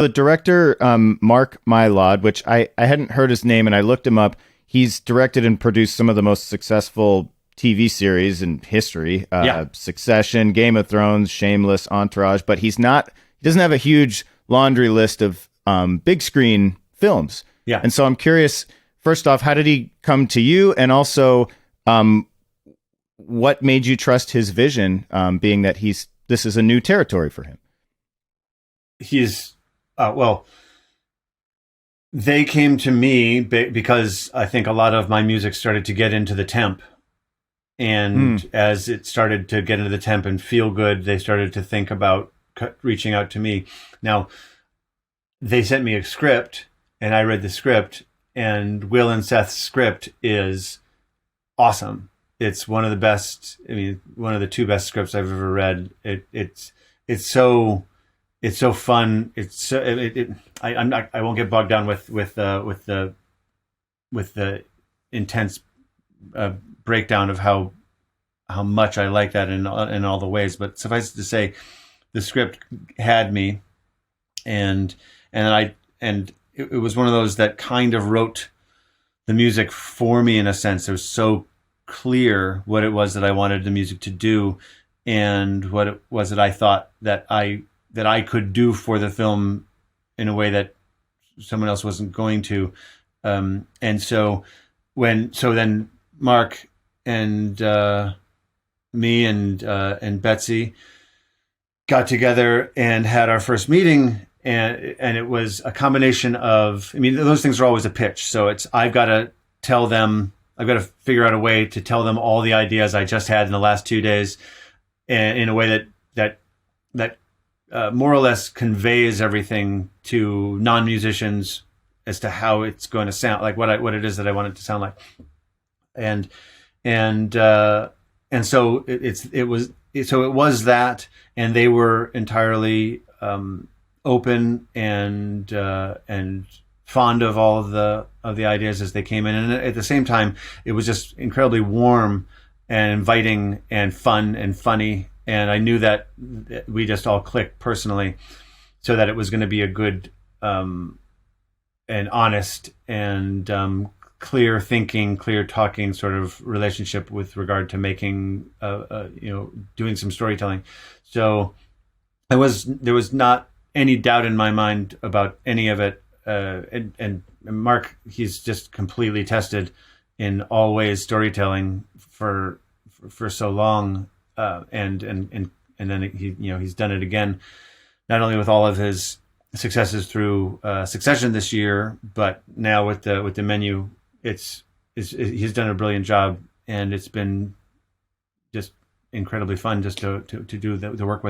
The director, Mark Mylod, which I hadn't heard his name, and I looked him up. He's directed and produced some of the most successful TV series in history: Yeah. Succession, Game of Thrones, Shameless, Entourage. But he doesn't have a huge laundry list of big screen films. Yeah. And so I'm curious. First off, how did he come to you, and also what made you trust his vision? Being that this is a new territory for him. He's well, they came to me because I think a lot of my music started to get into the temp. And as it started to get into the temp and feel good, they started to think about reaching out to me. Now, they sent me a script, and I read the script, and Will and Seth's script is awesome. It's one of the best. I mean, one of the two best scripts I've ever read. It's so fun. I won't get bogged down with the intense breakdown of how much I like that in all the ways. But suffice it to say, the script had me, and it was one of those that kind of wrote the music for me in a sense. It was so clear what it was that I wanted the music to do, and what it was that I thought that I could do for the film in a way that someone else wasn't going to. And so then Mark and me and Betsy got together and had our first meeting, and it was a combination of, I mean, those things are always a pitch. So I've got to figure out a way to tell them all the ideas I just had in the last 2 days, and in a way that more or less conveys everything to non-musicians as to how it's going to sound, like what it is that I want it to sound like. And so it was that, and they were entirely open and fond of all of the ideas as they came in. And at the same time, it was just incredibly warm and inviting and fun and funny. And I knew that we just all clicked personally, so that it was going to be a good and honest and clear thinking, clear talking sort of relationship with regard to making, doing some storytelling. So there was not any doubt in my mind about any of it. And Mark, he's just completely tested in all ways storytelling for so long. And then he's done it again, not only with all of his successes through Succession this year, but now with the menu. He's done a brilliant job, and it's been just incredibly fun just to do the work with.